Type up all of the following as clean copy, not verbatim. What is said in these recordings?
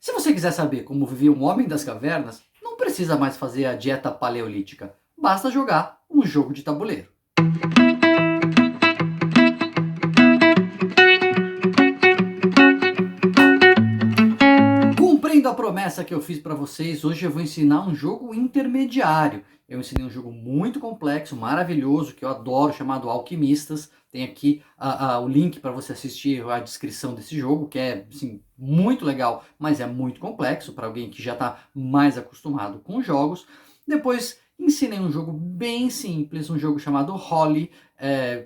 Se você quiser saber como vivia um homem das cavernas, não precisa mais fazer a dieta paleolítica. Basta jogar um jogo de tabuleiro. Cumprindo a promessa que eu fiz para vocês, hoje eu vou ensinar um jogo intermediário. Eu ensinei um jogo muito complexo, maravilhoso, que eu adoro, chamado Alquimistas. Tem aqui o link para você assistir a descrição desse jogo, que é assim, muito legal, mas é muito complexo para alguém que já está mais acostumado com jogos. Depois ensinei um jogo bem simples, um jogo chamado Holly,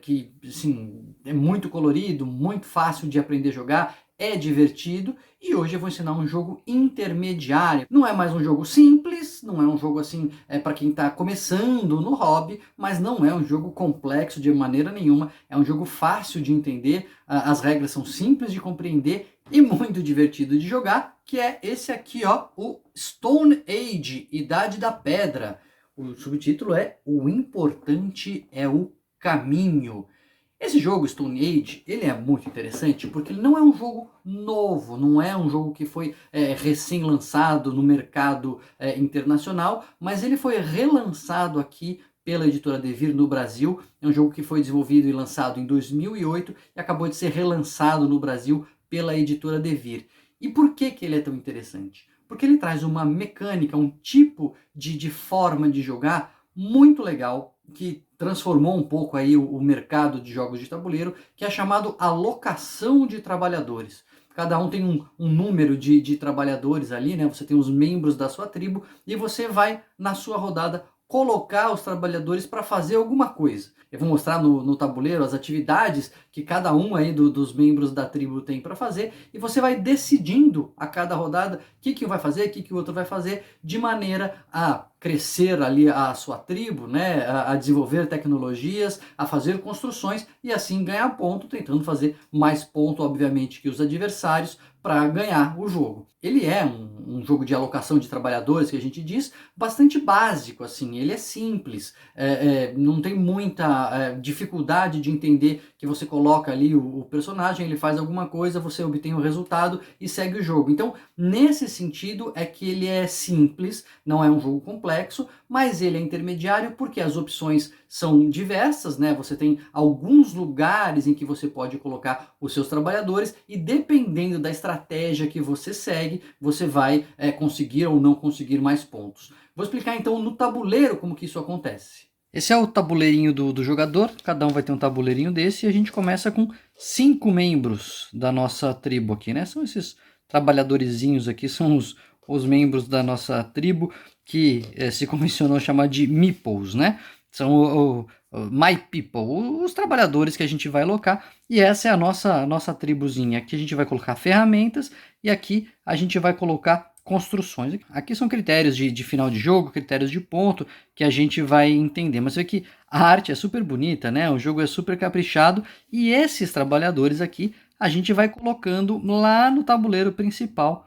que assim, é muito colorido, muito fácil de aprender a jogar, é divertido. E hoje eu vou ensinar um jogo intermediário. Não é mais um jogo simples, não é um jogo assim para quem está começando no hobby, mas não é um jogo complexo de maneira nenhuma. É um jogo fácil de entender, as regras são simples de compreender e muito divertido de jogar, que é esse aqui, ó, o Stone Age, Idade da Pedra. O subtítulo é O Importante é o Caminho. Esse jogo, Stone Age, ele é muito interessante porque ele não é um jogo novo, não é um jogo que foi recém-lançado no mercado internacional, mas ele foi relançado aqui pela editora Devir no Brasil. É um jogo que foi desenvolvido e lançado em 2008 e acabou de ser relançado no Brasil pela editora Devir. E por que ele é tão interessante? Porque ele traz uma mecânica, um tipo de forma de jogar muito legal, que transformou um pouco aí o mercado de jogos de tabuleiro, que é chamado alocação de trabalhadores. Cada um tem um número de trabalhadores ali, né? Você tem os membros da sua tribo e você vai, na sua rodada, colocar os trabalhadores para fazer alguma coisa. Eu vou mostrar no tabuleiro as atividades que cada um aí dos membros da tribo tem para fazer, e você vai decidindo a cada rodada o que um vai fazer, o que o outro vai fazer, de maneira a crescer ali a sua tribo, né, a desenvolver tecnologias, a fazer construções e assim ganhar ponto, tentando fazer mais ponto, obviamente, que os adversários para ganhar o jogo. Ele é um jogo de alocação de trabalhadores, que a gente diz, bastante básico, assim, ele é simples, não tem muita dificuldade de entender que você coloca ali o personagem, ele faz alguma coisa, você obtém o resultado e segue o jogo. Então, nesse sentido, é que ele é simples, não é um jogo complexo, mas ele é intermediário porque as opções são diversas, né? Você tem alguns lugares em que você pode colocar os seus trabalhadores e dependendo da estratégia que você segue, você vai conseguir ou não conseguir mais pontos. Vou explicar então no tabuleiro como que isso acontece. Esse é o tabuleirinho do jogador, cada um vai ter um tabuleirinho desse e a gente começa com 5 membros da nossa tribo aqui, né? São esses trabalhadorzinhos aqui, são os membros da nossa tribo que se convencionou chamar de meeples, né? São o my people, os trabalhadores que a gente vai alocar, e essa é a nossa tribuzinha. Aqui a gente vai colocar ferramentas e aqui a gente vai colocar construções. Aqui são critérios de final de jogo, critérios de ponto que a gente vai entender. Mas você vê que a arte é super bonita, né? O jogo é super caprichado e esses trabalhadores aqui a gente vai colocando lá no tabuleiro principal.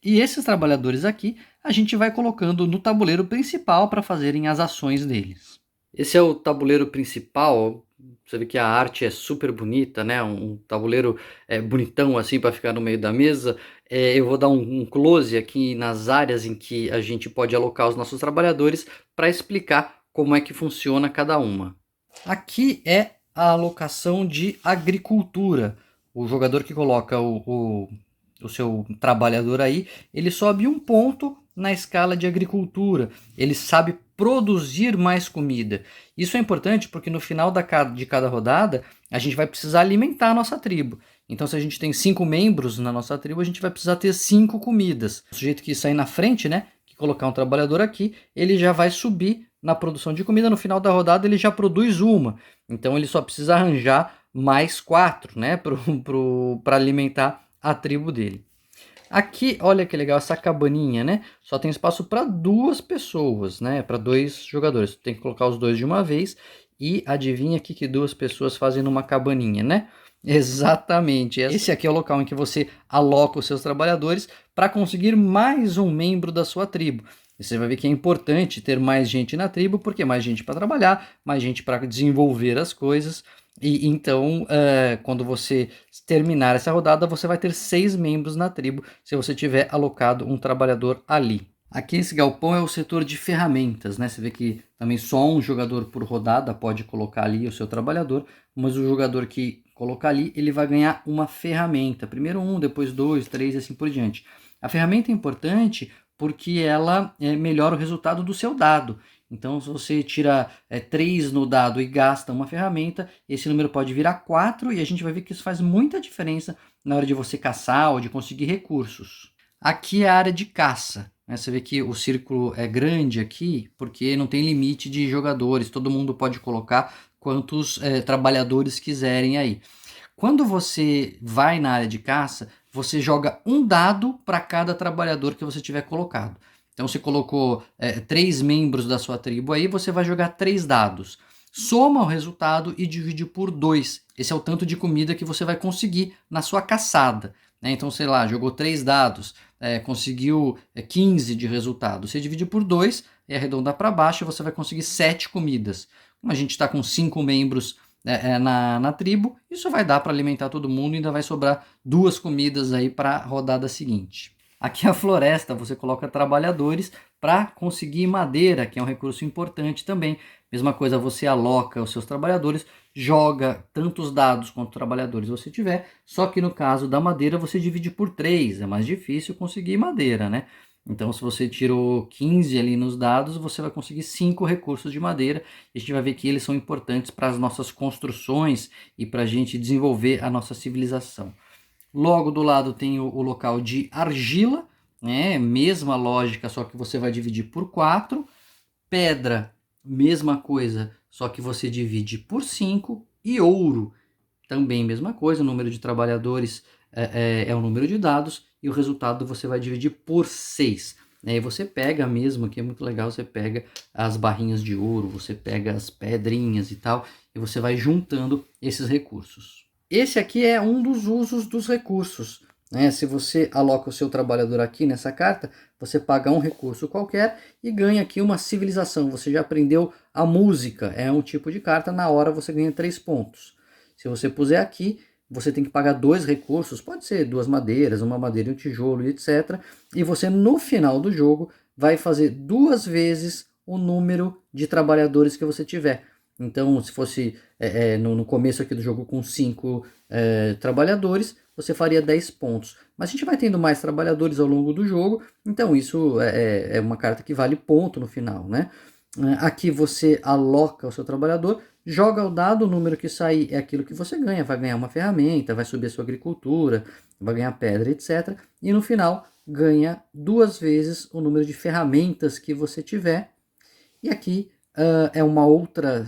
E esses trabalhadores aqui a gente vai colocando no tabuleiro principal para fazerem as ações deles. Esse é o tabuleiro principal. Você vê que a arte é super bonita, né? Um tabuleiro bonitão assim para ficar no meio da mesa. Eu vou dar um close aqui nas áreas em que a gente pode alocar os nossos trabalhadores para explicar como é que funciona cada uma. Aqui é a alocação de agricultura. O jogador que coloca o seu trabalhador aí, ele sobe um ponto na escala de agricultura. Ele sabe produzir mais comida. Isso é importante porque no final de cada rodada a gente vai precisar alimentar a nossa tribo. Então, se a gente tem 5 membros na nossa tribo, a gente vai precisar ter 5 comidas. O sujeito que sair na frente, né, que colocar um trabalhador aqui, ele já vai subir na produção de comida. No final da rodada, ele já produz uma. Então, ele só precisa arranjar mais 4, né, para alimentar a tribo dele. Aqui, olha que legal essa cabaninha, né? Só tem espaço para 2 pessoas, né? Para 2 jogadores. Tem que colocar os 2 de uma vez. E adivinha aqui que 2 pessoas fazem numa cabaninha, né? Exatamente. Esse aqui é o local em que você aloca os seus trabalhadores para conseguir mais um membro da sua tribo. E você vai ver que é importante ter mais gente na tribo, porque mais gente para trabalhar, mais gente para desenvolver as coisas. E então, quando você terminar essa rodada, você vai ter 6 membros na tribo, se você tiver alocado um trabalhador ali. Aqui esse galpão é o setor de ferramentas, né? Você vê que também só um jogador por rodada pode colocar ali o seu trabalhador, mas o jogador que colocar ali, ele vai ganhar uma ferramenta. Primeiro um, depois dois, três e assim por diante. A ferramenta é importante porque ela melhora o resultado do seu dado. Então, se você tira 3 no dado e gasta uma ferramenta, esse número pode virar 4 e a gente vai ver que isso faz muita diferença na hora de você caçar ou de conseguir recursos. Aqui é a área de caça. Né? Você vê que o círculo é grande aqui porque não tem limite de jogadores, todo mundo pode colocar quantos trabalhadores quiserem aí. Quando você vai na área de caça, você joga um dado para cada trabalhador que você tiver colocado. Então, você colocou 3 membros da sua tribo aí, você vai jogar 3 dados. Soma o resultado e divide por 2. Esse é o tanto de comida que você vai conseguir na sua caçada. Né? Então, sei lá, jogou 3 dados, conseguiu 15 de resultado. Você divide por 2 e arredondar para baixo, você vai conseguir 7 comidas. Como a gente está com 5 membros na tribo, isso vai dar para alimentar todo mundo e ainda vai sobrar 2 comidas aí para a rodada seguinte. Aqui é a floresta, você coloca trabalhadores para conseguir madeira, que é um recurso importante também. Mesma coisa, você aloca os seus trabalhadores, joga tantos dados quanto trabalhadores você tiver, só que no caso da madeira você divide por 3, é mais difícil conseguir madeira, né? Então, se você tirou 15 ali nos dados, você vai conseguir 5 recursos de madeira. E a gente vai ver que eles são importantes para as nossas construções e para a gente desenvolver a nossa civilização. Logo do lado tem o local de argila, né? Mesma lógica, só que você vai dividir por 4. Pedra, mesma coisa, só que você divide por 5. E ouro, também mesma coisa, o número de trabalhadores é o número de dados e o resultado você vai dividir por 6. Aí você pega mesmo, que é muito legal, você pega as barrinhas de ouro, você pega as pedrinhas e tal, e você vai juntando esses recursos. Esse aqui é um dos usos dos recursos. Né? Se você aloca o seu trabalhador aqui nessa carta, você paga um recurso qualquer e ganha aqui uma civilização. Você já aprendeu a música, é um tipo de carta, na hora você ganha 3 pontos. Se você puser aqui, você tem que pagar 2 recursos, pode ser 2 madeiras, uma madeira e um tijolo, etc. E você, no final do jogo, vai fazer 2 vezes o número de trabalhadores que você tiver. Então, se fosse no começo aqui do jogo com 5 trabalhadores, você faria 10 pontos. Mas a gente vai tendo mais trabalhadores ao longo do jogo, então isso é uma carta que vale ponto no final, né? Aqui você aloca o seu trabalhador, joga o dado, o número que sair é aquilo que você ganha, vai ganhar uma ferramenta, vai subir a sua agricultura, vai ganhar pedra, etc. E no final ganha 2 vezes o número de ferramentas que você tiver. E aqui é uma outra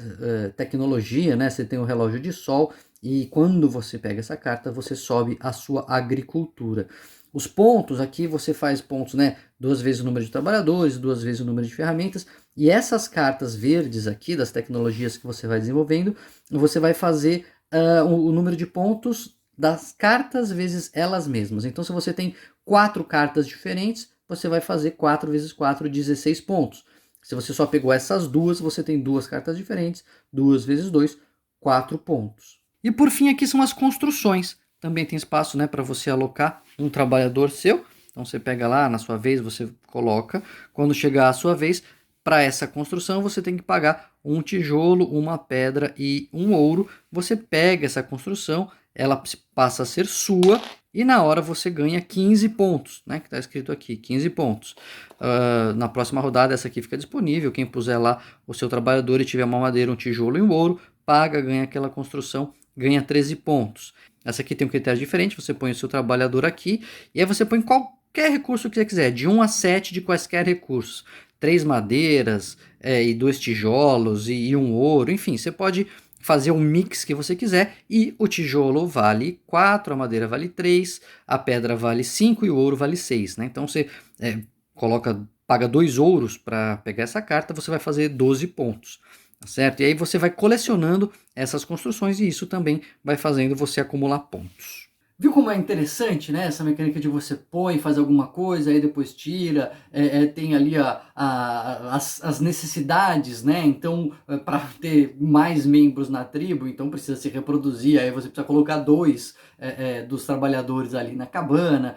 tecnologia, né? Você tem o relógio de sol e quando você pega essa carta, você sobe a sua agricultura. Os pontos, aqui você faz pontos, né? 2 vezes o número de trabalhadores, 2 vezes o número de ferramentas. E essas cartas verdes aqui, das tecnologias que você vai desenvolvendo, você vai fazer o número de pontos das cartas vezes elas mesmas. Então, se você tem 4 cartas diferentes, você vai fazer 4 vezes 4, 16 pontos. Se você só pegou essas duas, você tem 2 cartas diferentes, 2 vezes 2, 4 pontos. E por fim aqui são as construções. Também tem espaço, né, para você alocar um trabalhador seu. Então você pega lá, na sua vez você coloca. Quando chegar a sua vez, para essa construção você tem que pagar um tijolo, uma pedra e um ouro. Você pega essa construção, ela passa a ser sua e na hora você ganha 15 pontos, né? Que está escrito aqui, 15 pontos. Na próxima rodada essa aqui fica disponível. Quem puser lá o seu trabalhador e tiver uma madeira, um tijolo e um ouro, paga, ganha aquela construção, ganha 13 pontos. Essa aqui tem um critério diferente, você põe o seu trabalhador aqui e aí você põe qualquer recurso que você quiser, de 1 a 7 de quaisquer recursos. 3 madeiras e 2 tijolos e um ouro, enfim, você pode fazer um mix que você quiser e o tijolo vale 4, a madeira vale 3, a pedra vale 5 e o ouro vale 6. Né? Então você paga 2 ouros para pegar essa carta, você vai fazer 12 pontos. Tá certo? E aí você vai colecionando essas construções e isso também vai fazendo você acumular pontos. Viu como é interessante, né? Essa mecânica de você põe, faz alguma coisa, aí depois tira, tem ali as necessidades, né? Então, para ter mais membros na tribo, então precisa se reproduzir, aí você precisa colocar dois dos trabalhadores ali na cabana.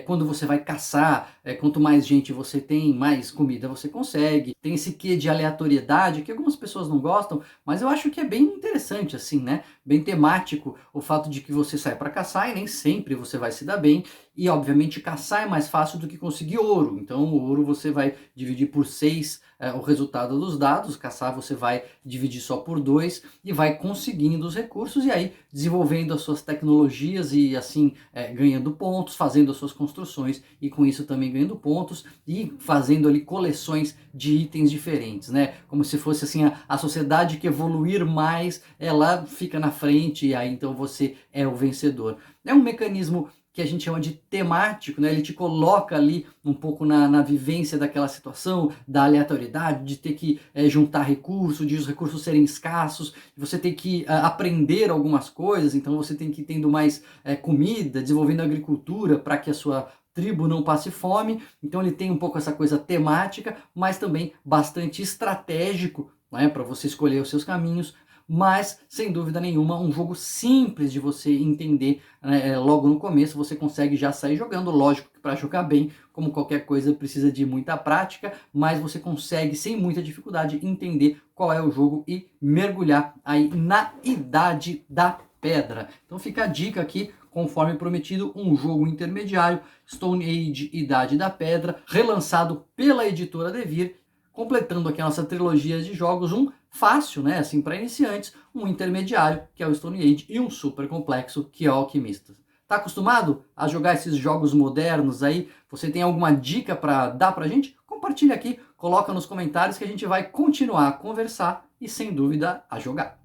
Quando você vai caçar, quanto mais gente você tem, mais comida você consegue. Tem esse quê de aleatoriedade que algumas pessoas não gostam, mas eu acho que é bem interessante, assim, né? Bem temático o fato de que você sai para caçar e nem sempre você vai se dar bem. E obviamente caçar é mais fácil do que conseguir ouro. Então o ouro você vai dividir por 6 o resultado dos dados, caçar você vai dividir só por 2 e vai conseguindo os recursos e aí desenvolvendo as suas tecnologias e assim ganhando pontos, fazendo as suas construções e com isso também ganhando pontos e fazendo ali coleções de itens diferentes, né? Como se fosse assim a sociedade que evoluir mais, ela fica na frente e aí então você é o vencedor. É um mecanismo que a gente chama de temático, né? Ele te coloca ali um pouco na vivência daquela situação, da aleatoriedade, de ter que juntar recursos, de os recursos serem escassos, você tem que aprender algumas coisas, então você tem que ir tendo mais comida, desenvolvendo agricultura para que a sua tribo não passe fome. Então ele tem um pouco essa coisa temática, mas também bastante estratégico, né, para você escolher os seus caminhos, mas sem dúvida nenhuma um jogo simples de você entender, né, logo no começo você consegue já sair jogando. Lógico que para jogar bem, como qualquer coisa, precisa de muita prática, mas você consegue sem muita dificuldade entender qual é o jogo e mergulhar aí na Idade da Pedra. Então fica a dica aqui, conforme prometido, um jogo intermediário, Stone Age Idade da Pedra, relançado pela editora Devir, completando aqui a nossa trilogia de jogos, um fácil, né, assim, para iniciantes, um intermediário, que é o Stone Age, e um super complexo, que é o Alquimistas. Tá acostumado a jogar esses jogos modernos aí? Você tem alguma dica para dar pra gente? Compartilha aqui, coloca nos comentários que a gente vai continuar a conversar e, sem dúvida, a jogar.